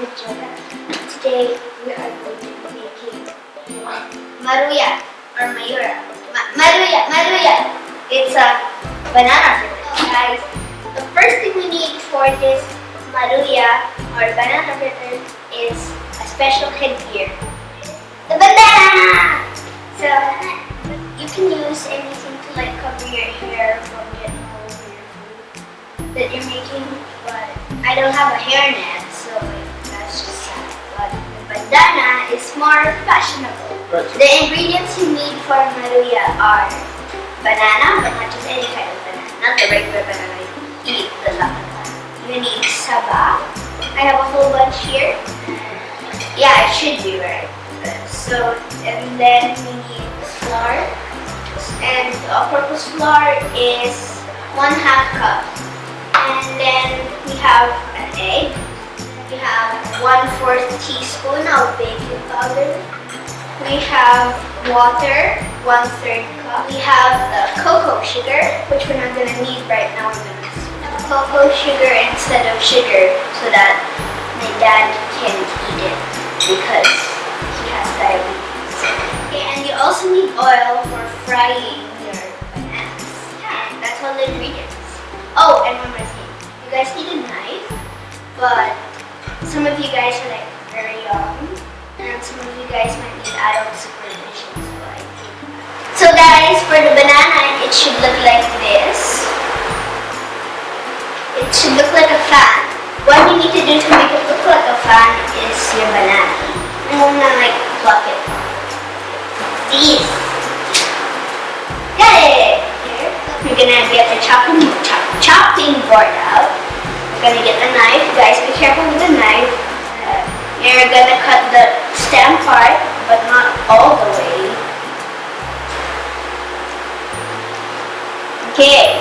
ChatTimeWithJulia. Today we are going to be making Maruya or Maruya. It's a banana fritter, guys. The first thing we need for this Maruya or banana fritter is a special headgear. The banana! So you can use anything to like cover your hair from getting all over your food that you're making, but I don't have a hairnet, so that's just sad. But the bandana is more fashionable. Right. The ingredients you need for Maruya are banana, but not just any kind of banana, not the regular banana you eat, the Salamat. You need saba. I have a whole bunch here. Yeah, it should be right. So, and then we need flour. And all-purpose flour is 1/2 cup. And then we have an egg. We have 1/4 teaspoon of baking powder. We have water, 1/3 cup. We have the cocoa sugar, which we're not gonna need right now. We're gonna use cocoa sugar instead of sugar so that my dad can eat it because he has diabetes. Okay, and you also need oil for frying your bananas. And that's all the ingredients. Oh, and one more thing. You guys need a knife, but some of you guys are like very young, and some of you guys might need adult supervision. So guys, for the banana, it should look like this. It should look like a fan. What you need to do to make it look like a fan is your banana. I'm gonna like pluck it. These. Got it! Here. You're gonna get the chopping board out. You're gonna get the knife. Guys, be careful with the knife. You're gonna cut the stem part, but not all the way. Okay.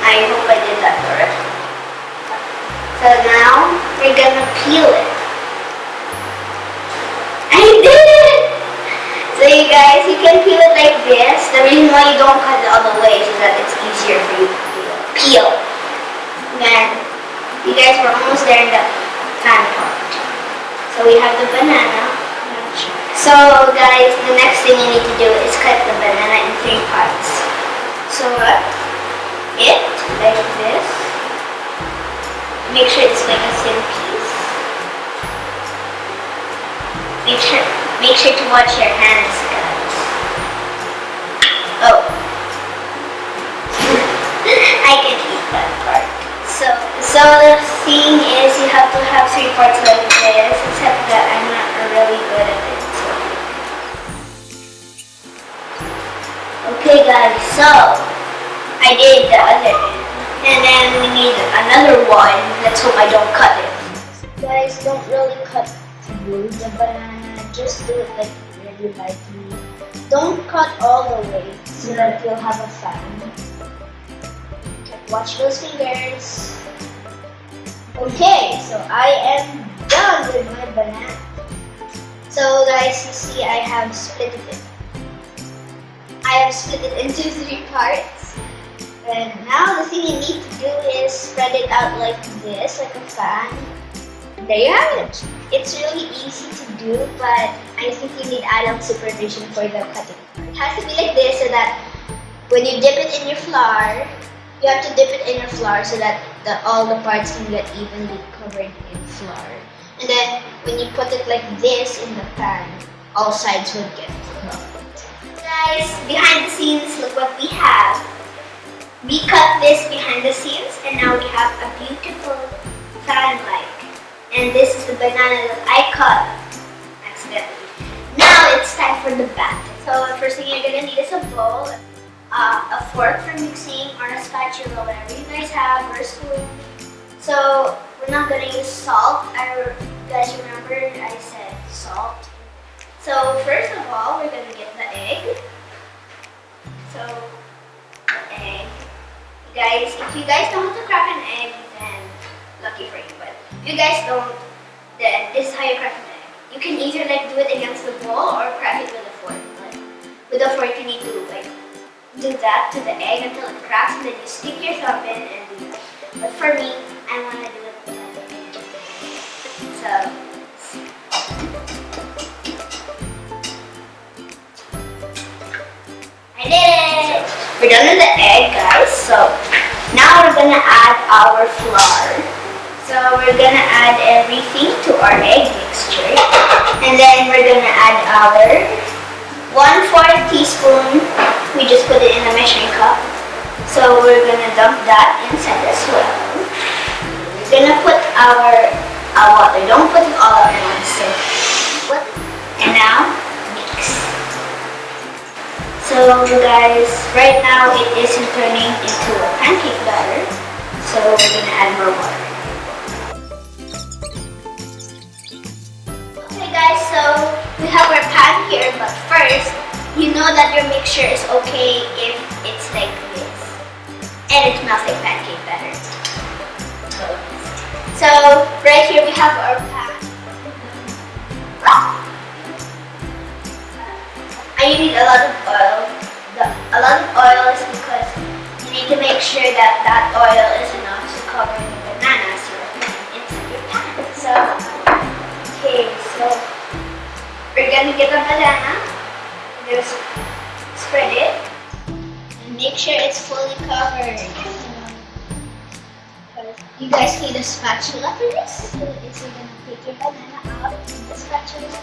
I hope I did that correct. So now we're gonna peel it. I did it! So you guys, you can peel it like this. The reason why you don't cut it all the way is so that it's easier for you to peel. Then you guys were almost there in the fan part. So we have the banana. So guys, the next thing you need to do is cut the banana in 3 parts. So it like this. Make sure it's like a thin piece. Make sure to watch your hands, guys. Oh. I can eat that part. So the thing is you have to have 3 parts like this, except that I'm not really good at it. So. Okay guys, so I did the other end. And then we need another one. Let's hope I don't cut it. Guys, don't really cut through the banana. Just do it like really lightly. Don't cut all the way so that you'll have a fan. Okay, watch those fingers. Okay, so I am done with my banana. So guys, you see I have split it. I have split it into 3 parts. And now the thing you need to do is spread it out like this, like a fan. There you have it. It's really easy to do, but I think you need adult supervision for the cutting. It has to be like this so that when you dip it in your flour, you have to dip it in your flour so that all the parts can get evenly covered in flour. And then when you put it like this in the pan, all sides would get cooked. Guys, behind the scenes, look what we have. We cut this behind the scenes and now we have a beautiful fan-like. And this is the banana that I cut accidentally. Now it's time for the batter. So the first thing you're going to need is a bowl, a fork for mixing, or a spatula, whatever you guys have, or a spoon. So we're not going to use salt. Guys, remember I said salt. So first of all, we're going to get the egg. So the egg. Guys, if you guys know how to crack an egg, then lucky for you. But if you guys don't, then this is how you crack an egg. You can either like do it against the bowl or crack it with a fork. But with a fork, you need to like do that to the egg until it cracks, and then you stick your thumb in and do that. But for me, I want to do it with the egg. So we're done with the egg, guys. So now we're gonna add our flour. So we're gonna add everything to our egg mixture. And then we're gonna add our 1/4 teaspoon. We just put it in a measuring cup. So we're gonna dump that inside as well. We're gonna put our water. Don't put it all at once. So and now mix. So guys, right now it isn't turning into a pancake batter. So we're gonna add more water. Okay guys, so we have our pan here, but first, you know that your mixture is okay if it's like this. And it smells like pancake batter. So right here we have our pan. And you need a lot of oil. A lot of oil is because you need to make sure that that oil is enough to cover the bananas inside your pan. So, okay, so we're gonna get a banana. Just spread it and make sure it's fully covered. You guys need a spatula for this. So you're gonna take your banana out with the spatula.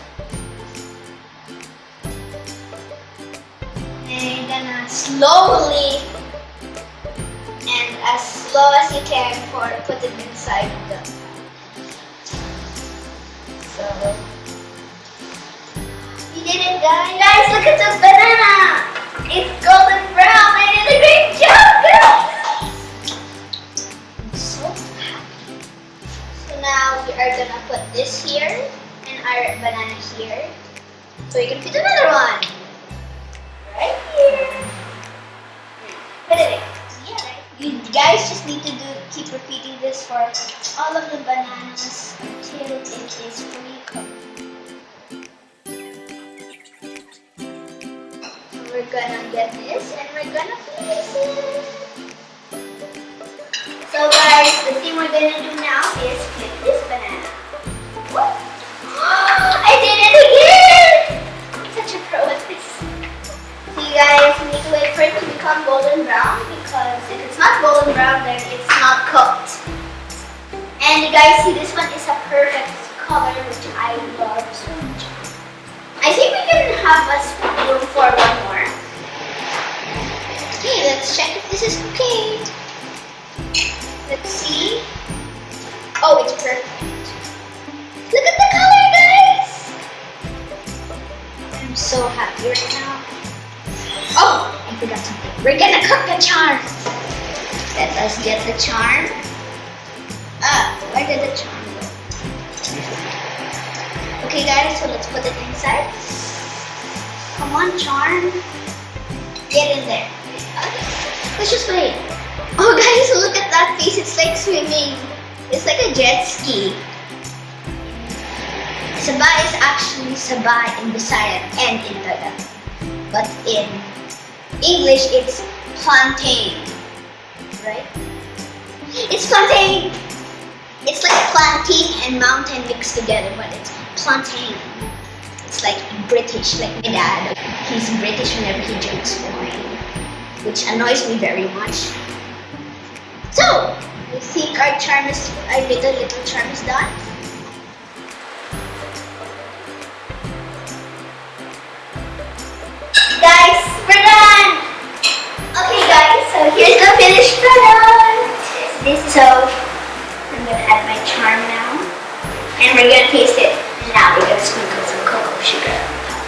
And you're gonna slowly and as slow as you can put it inside the. So you did it, guys. Guys, look at the banana. It's golden brown. I did a great job, guys. I'm so happy. So now we are gonna put this here and our banana here. So you can put another one. Right here. Put it in. Yeah, right. You guys just need to keep repeating this for all of the bananas until it is fully covered. So we're gonna get this and we're gonna place it. So guys, the thing we're gonna do now is flip this banana. What? I did it again! I'm such a pro at this. So you guys need to wait for it to become golden brown because if it's not golden brown, then it's not cooked. And you guys see this one is a perfect color, which I love so much. I think we can have a room for one more. Okay, let's check if this is okay. Let's see. Oh, it's perfect. Look at the color, guys! I'm so happy right now. Oh, I forgot something. We're gonna cook the charm. Let us get the charm. Where did the charm go? Okay guys, so let's put it inside. Come on, charm. Get in there. Okay. Let's just wait. Oh guys, look at that face. It's like swimming. It's like a jet ski. Saba is actually Saba in Bisaya and in Tagalog. But in English, it's plantain, right? It's plantain. It's like plantain and mountain mixed together, but it's plantain. It's like British, like my dad. He's British whenever he drinks wine, which annoys me very much. So, I think our charm is, our little charm is done. Guys, we're done! Okay guys, so here's the finished product. So, I'm gonna add my charm now. And we're gonna taste it. And now we're gonna sprinkle some cocoa sugar on top.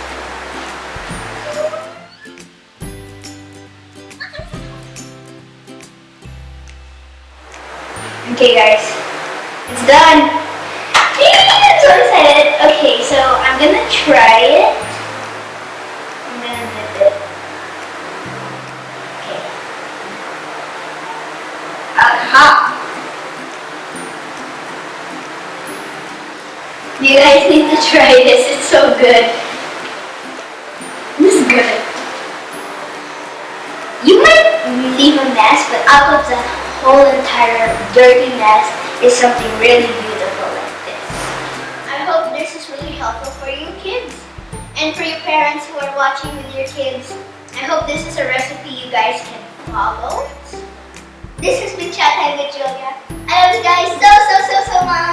Okay guys, it's done! Yay, I'm so excited! Okay, so I'm gonna try it. I'm gonna dip it. Okay. Aha! You guys need to try this, it's so good. This is good. You might leave a mess, but out of the whole entire dirty mess is something really beautiful like this. I hope this is really helpful for you kids. And for you parents who are watching with your kids, I hope this is a recipe you guys can follow. This has been Chat Time with Julia. I love you guys so much.